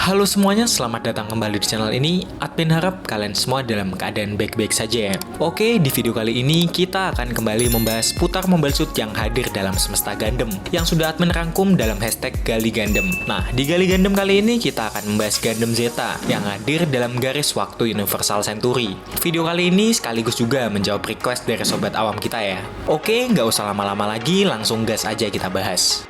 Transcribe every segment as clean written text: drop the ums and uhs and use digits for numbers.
Halo semuanya, selamat datang kembali di channel ini. Admin harap kalian semua dalam keadaan baik-baik saja ya. Oke, di video kali ini kita akan kembali membahas putar Mobile Suit yang hadir dalam semesta Gundam yang sudah admin rangkum dalam hashtag Gali Gundam. Nah, di Gali Gundam kali ini kita akan membahas Gundam Zeta yang hadir dalam garis waktu Universal Century. Video kali ini sekaligus juga menjawab request dari sobat awam kita ya. Oke, nggak usah lama-lama lagi, langsung gas aja kita bahas.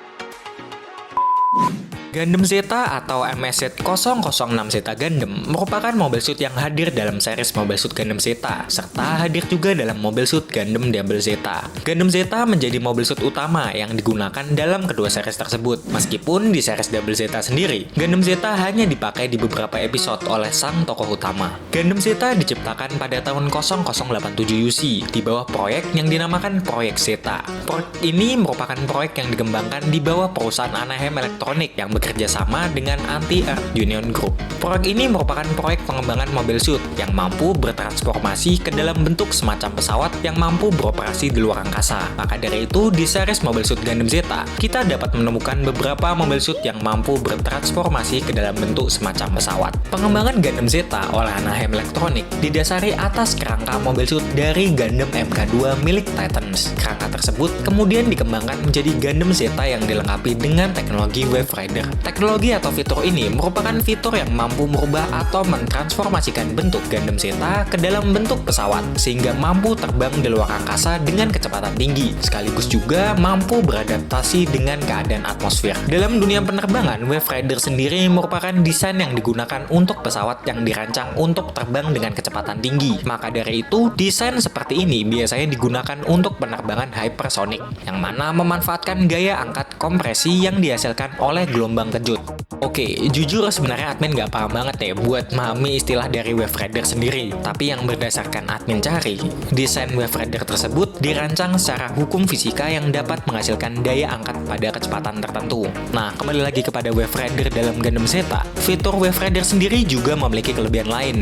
Gundam Zeta atau MSZ-006 Zeta Gundam merupakan Mobile Suit yang hadir dalam series Mobile Suit Gundam Zeta, serta hadir juga dalam Mobile Suit Gundam Double Zeta. Gundam Zeta menjadi Mobile Suit utama yang digunakan dalam kedua series tersebut. Meskipun di series Double Zeta sendiri, Gundam Zeta hanya dipakai di beberapa episode oleh sang tokoh utama. Gundam Zeta diciptakan pada tahun 0087 UC di bawah proyek yang dinamakan Proyek Zeta. Proyek ini merupakan proyek yang dikembangkan di bawah perusahaan Anaheim Electronic yang bekerja sama dengan Anti-Earth Union Group. Proyek ini merupakan proyek pengembangan Mobile Suit yang mampu bertransformasi ke dalam bentuk semacam pesawat yang mampu beroperasi di luar angkasa. Maka dari itu, di series Mobile Suit Gundam Zeta, kita dapat menemukan beberapa Mobile Suit yang mampu bertransformasi ke dalam bentuk semacam pesawat. Pengembangan Gundam Zeta oleh Anaheim Electronic didasari atas kerangka Mobile Suit dari Gundam MK2 milik Titans. Kerangka tersebut kemudian dikembangkan menjadi Gundam Zeta yang dilengkapi dengan teknologi Wave Rider. Teknologi atau fitur ini merupakan fitur yang mampu merubah atau mentransformasikan bentuk Gundam Zeta ke dalam bentuk pesawat, sehingga mampu terbang di luar angkasa dengan kecepatan tinggi, sekaligus juga mampu beradaptasi dengan keadaan atmosfer. Dalam dunia penerbangan, Wave Rider sendiri merupakan desain yang digunakan untuk pesawat yang dirancang untuk terbang dengan kecepatan tinggi. Maka dari itu, desain seperti ini biasanya digunakan untuk penerbangan hypersonic, yang mana memanfaatkan gaya angkat kompresi yang dihasilkan oleh gelombang kejut. Oke, jujur sebenarnya admin nggak paham banget ya buat memahami istilah dari Wave Rider sendiri. Tapi yang berdasarkan admin cari, desain Wave Rider tersebut dirancang secara hukum fisika yang dapat menghasilkan daya angkat pada kecepatan tertentu. Nah, kembali lagi kepada Wave Rider dalam Gundam Zeta, fitur Wave Rider sendiri juga memiliki kelebihan lain,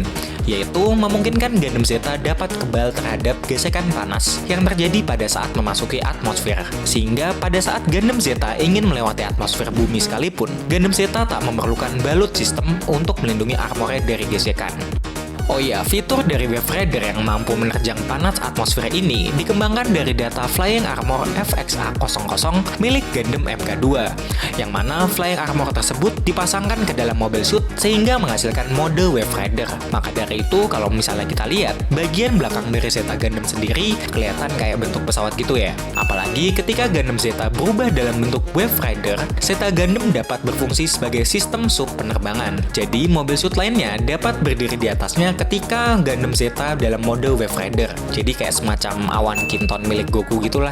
yaitu memungkinkan Gundam Zeta dapat kebal terhadap gesekan panas yang terjadi pada saat memasuki atmosfer. Sehingga pada saat Gundam Zeta ingin melewati atmosfer bumi sekalipun, Gundam Zeta tak memerlukan balut sistem untuk melindungi armornya dari gesekan. Oh iya, fitur dari Wave Rider yang mampu menerjang panas atmosfer ini dikembangkan dari data Flying Armor FXA00 milik Gundam MK2, yang mana Flying Armor tersebut dipasangkan ke dalam Mobile Suit sehingga menghasilkan mode Wave Rider. Maka dari itu, kalau misalnya kita lihat, bagian belakang dari Zeta Gundam sendiri kelihatan kayak bentuk pesawat gitu ya. Apalagi ketika Gundam Zeta berubah dalam bentuk Wave Rider, Zeta Gundam dapat berfungsi sebagai sistem sub penerbangan. Jadi, Mobile Suit lainnya dapat berdiri di atasnya ketika Gundam Zeta dalam mode Wave Rider. Jadi kayak semacam awan Kinton milik Goku gitulah.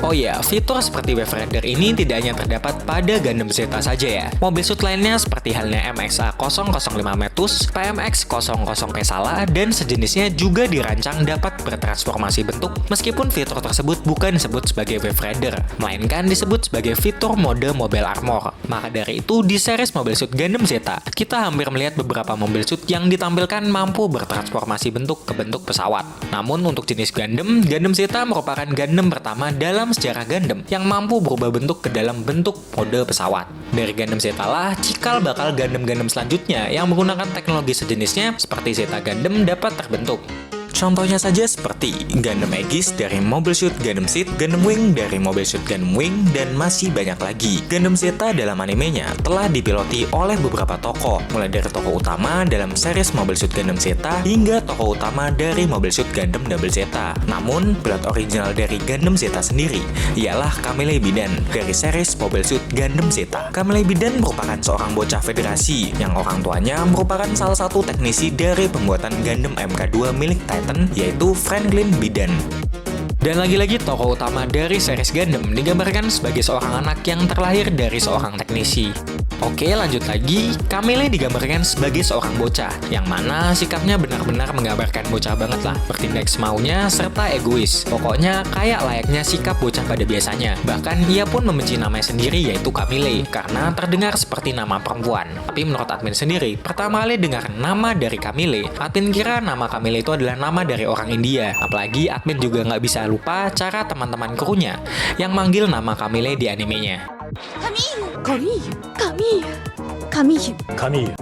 Oh iya, fitur seperti Wave Rider ini tidak hanya terdapat pada Gundam Zeta saja ya. Mobile Suit lainnya seperti halnya MXA005 Metus, PMX00 Pesala, dan sejenisnya juga dirancang dapat bertransformasi bentuk, meskipun fitur tersebut bukan disebut sebagai Wave Rider, melainkan disebut sebagai fitur mode Mobile Armor. Maka dari itu, di series Mobile Suit Gundam Zeta, kita hampir melihat beberapa Mobile Suit yang ditampilkan mampu bertransformasi bentuk ke bentuk pesawat. Namun untuk jenis Gundam, Gundam Zeta merupakan Gundam pertama dalam sejarah Gundam yang mampu berubah bentuk ke dalam bentuk mode pesawat. Dari Gundam Zeta lah, cikal bakal Gundam-Gundam selanjutnya yang menggunakan teknologi sejenisnya seperti Zeta Gundam dapat terbentuk. Contohnya saja seperti Gundam Aegis dari Mobile Suit Gundam Seed, Gundam Wing dari Mobile Suit Gundam Wing, dan masih banyak lagi. Gundam Zeta dalam animenya telah dipiloti oleh beberapa tokoh, mulai dari tokoh utama dalam series Mobile Suit Gundam Zeta hingga tokoh utama dari Mobile Suit Gundam Double Zeta. Namun, plot original dari Gundam Zeta sendiri ialah Camille Bidan dari series Mobile Suit Gundam Zeta. Camille Bidan merupakan seorang bocah federasi yang orang tuanya merupakan salah satu teknisi dari pembuatan Gundam MK2 milik Titan, yaitu Franklin Bidan. Dan lagi-lagi tokoh utama dari series Gundam digambarkan sebagai seorang anak yang terlahir dari seorang teknisi. Oke, lanjut lagi. Camille digambarkan sebagai seorang bocah, yang mana sikapnya benar-benar menggambarkan bocah banget lah, bertindak semaunya serta egois. Pokoknya kayak layaknya sikap bocah pada biasanya. Bahkan ia pun membenci namanya sendiri, yaitu Camille, karena terdengar seperti nama perempuan. Tapi menurut admin sendiri, pertama kali dengar nama dari Camille, admin kira nama Camille itu adalah nama dari orang India. Apalagi admin juga nggak bisa lupa cara teman-teman krunya yang manggil nama Camille di animenya. Camille, Camille, Camille. Kamiyu.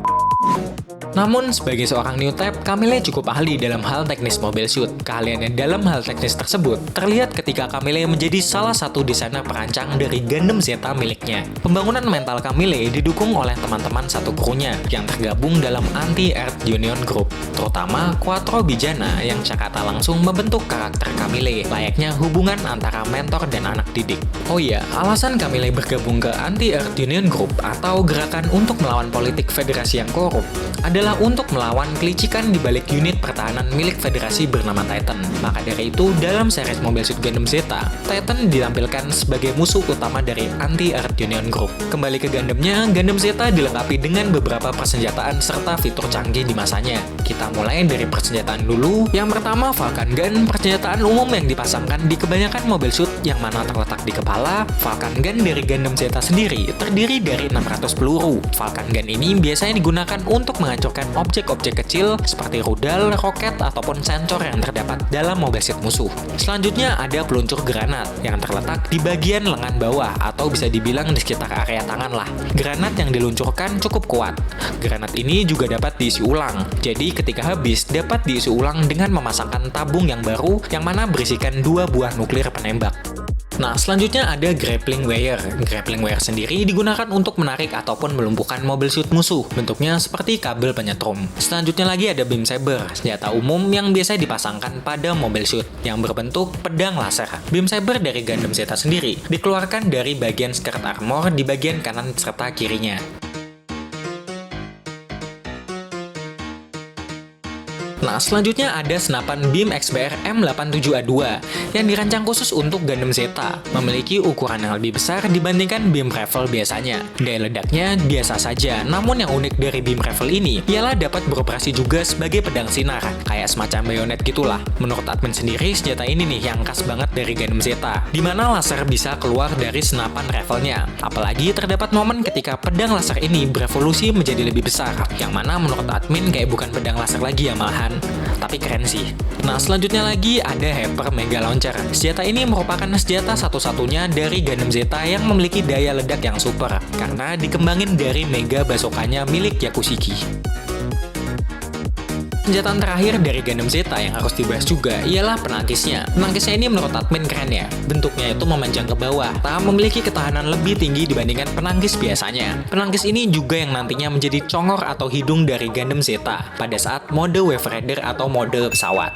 Namun, sebagai seorang new type, Camille cukup ahli dalam hal teknis mobile suit. Keahliannya dalam hal teknis tersebut terlihat ketika Camille menjadi salah satu desainer perancang dari Gundam Zeta miliknya. Pembangunan mental Camille didukung oleh teman-teman satu krunya yang tergabung dalam Anti-Earth Union Group, terutama Quattro Bijana yang secara tak langsung membentuk karakter Camille, layaknya hubungan antara mentor dan anak didik. Oh iya, alasan Camille bergabung ke Anti-Earth Union Group atau gerakan untuk melawan politik federasi yang korup adalah untuk melawan kelicikan di balik unit pertahanan milik federasi bernama Titan. Maka dari itu, dalam series Mobile Suit Gundam Zeta, Titan ditampilkan sebagai musuh utama dari Anti-Earth Union Group. Kembali ke Gundamnya, Gundam Zeta dilengkapi dengan beberapa persenjataan serta fitur canggih di masanya. Kita mulai dari persenjataan dulu. Yang pertama, Falcon Gun, persenjataan umum yang dipasangkan di kebanyakan Mobile Suit yang mana terletak di kepala. Falcon Gun dari Gundam Zeta sendiri terdiri dari 600 peluru. Falcon Gun ini biasanya digunakan untuk menghancurkan objek-objek kecil seperti rudal, roket, ataupun sensor yang terdapat dalam mobile suit musuh. Selanjutnya ada peluncur granat yang terletak di bagian lengan bawah atau bisa dibilang di sekitar area tangan lah. Granat yang diluncurkan cukup kuat. Granat ini juga dapat diisi ulang. Jadi ketika habis dapat diisi ulang dengan memasangkan tabung yang baru yang mana berisikan 2 buah nuklir penembak. Nah, selanjutnya ada grappling wire. Grappling wire sendiri digunakan untuk menarik ataupun melumpuhkan mobile suit musuh. Bentuknya seperti kabel penyetrum. Selanjutnya lagi ada beam saber, senjata umum yang biasa dipasangkan pada mobile suit yang berbentuk pedang laser. Beam saber dari Gundam Zeta sendiri dikeluarkan dari bagian skirt armor di bagian kanan serta kirinya. Nah, selanjutnya ada senapan beam XBR M87A2 yang dirancang khusus untuk Gundam Zeta, memiliki ukuran yang lebih besar dibandingkan beam rifle biasanya. Daya ledaknya biasa saja, namun yang unik dari beam rifle ini ialah dapat beroperasi juga sebagai pedang sinar, kayak semacam bayonet gitulah. Menurut admin sendiri, senjata ini nih yang khas banget dari Gundam Zeta, di mana laser bisa keluar dari senapan rifle-nya. Apalagi terdapat momen ketika pedang laser ini berevolusi menjadi lebih besar, yang mana menurut admin kayak bukan pedang laser lagi ya malahan. Tapi keren sih. Nah, selanjutnya lagi ada Hyper Mega Launcher. Senjata ini merupakan senjata satu-satunya dari Gundam Zeta yang memiliki daya ledak yang super, karena dikembangin dari Mega Bazooka-nya milik Yakushiki. Senjata terakhir dari Gundam Zeta yang harus dibahas juga ialah penangkisnya. Penangkisnya ini menurut admin keren ya. Bentuknya itu memanjang ke bawah, tak memiliki ketahanan lebih tinggi dibandingkan penangkis biasanya. Penangkis ini juga yang nantinya menjadi congor atau hidung dari Gundam Zeta pada saat mode Wave Rider atau mode pesawat.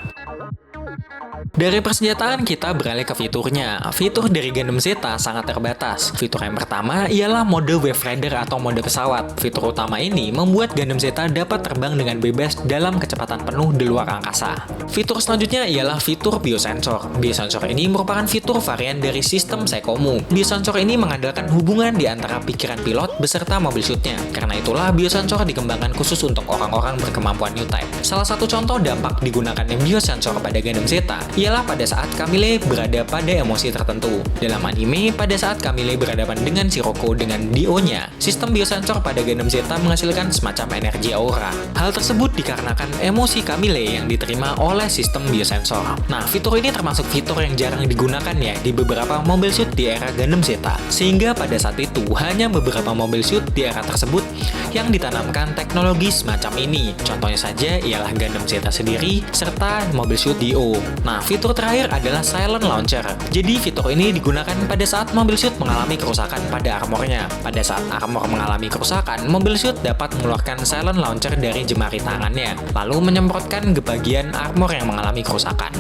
Dari persenjataan kita beralih ke fiturnya. Fitur dari Gundam Zeta sangat terbatas. Fitur yang pertama ialah mode Wave Rider atau mode pesawat. Fitur utama ini membuat Gundam Zeta dapat terbang dengan bebas dalam kecepatan penuh di luar angkasa. Fitur selanjutnya ialah fitur biosensor. Biosensor ini merupakan fitur varian dari sistem Seikomu. Biosensor ini mengandalkan hubungan di antara pikiran pilot beserta mobil suitnya. Karena itulah biosensor dikembangkan khusus untuk orang-orang berkemampuan new type. Salah satu contoh dampak digunakannya biosensor pada Gundam Zeta ialah pada saat Camille berada pada emosi tertentu. Dalam anime, pada saat Camille berhadapan dengan Shiroko dengan Dio-nya, sistem biosensor pada Gundam Zeta menghasilkan semacam energi aura. Hal tersebut dikarenakan emosi Camille yang diterima oleh sistem biosensor. Nah, fitur ini termasuk fitur yang jarang digunakan ya di beberapa mobile suit di era Gundam Zeta. Sehingga pada saat itu, hanya beberapa mobile suit di era tersebut yang ditanamkan teknologi semacam ini. Contohnya saja ialah Gundam Zeta sendiri, serta mobile suit Dio. Nah, fitur terakhir adalah Silent Launcher. Jadi fitur ini digunakan pada saat mobil suit mengalami kerusakan pada armornya. Pada saat armor mengalami kerusakan, mobil suit dapat mengeluarkan Silent Launcher dari jemari tangannya, lalu menyemprotkan ke bagian armor yang mengalami kerusakan.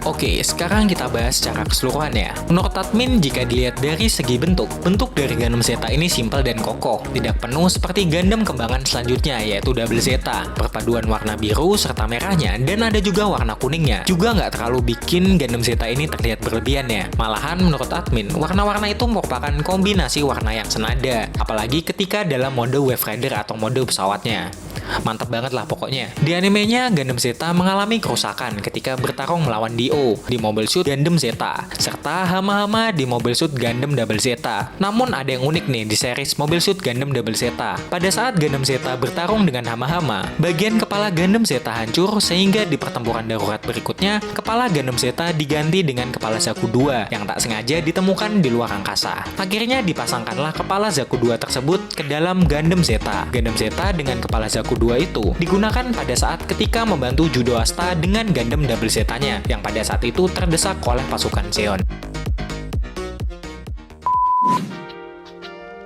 Oke, sekarang kita bahas secara keseluruhan ya. Menurut admin, jika dilihat dari segi bentuk dari Gundam Zeta ini simpel dan kokoh, tidak penuh seperti Gundam kembangan selanjutnya yaitu Double Zeta. Perpaduan warna biru serta merahnya dan ada juga warna kuningnya juga nggak terlalu bikin Gundam Zeta ini terlihat berlebihan ya. Malahan menurut admin, warna-warna itu merupakan kombinasi warna yang senada, apalagi ketika dalam mode Wave Rider atau mode pesawatnya. Mantap banget lah pokoknya. Di animenya, Gundam Zeta mengalami kerusakan ketika bertarung melawan Dio di Mobile Suit Gundam Zeta, serta Hama-Hama di Mobile Suit Gundam Double Zeta. Namun ada yang unik nih di series Mobile Suit Gundam Double Zeta. Pada saat Gundam Zeta bertarung dengan Hama-Hama, bagian kepala Gundam Zeta hancur sehingga di pertempuran darurat berikutnya, kepala Gundam Zeta diganti dengan kepala Zaku 2 yang tak sengaja ditemukan di luar angkasa. Akhirnya dipasangkanlah kepala Zaku 2 tersebut ke dalam Gundam Zeta. Gundam Zeta dengan kepala Zaku 2 itu digunakan pada saat ketika membantu Judo Asta dengan Gundam Double Zeta-nya yang pada saat itu terdesak oleh pasukan Zeon.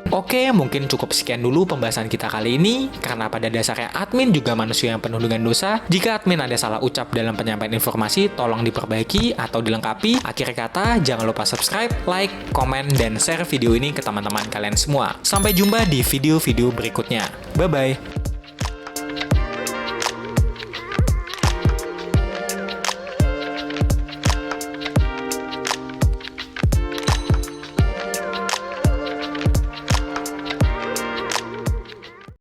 Oke, mungkin cukup sekian dulu pembahasan kita kali ini, karena pada dasarnya admin juga manusia yang penuh dengan dosa. Jika admin ada salah ucap dalam penyampaian informasi, tolong diperbaiki atau dilengkapi. Akhir kata, jangan lupa subscribe, like, komen, dan share video ini ke teman-teman kalian semua. Sampai jumpa di video-video berikutnya. Bye-bye!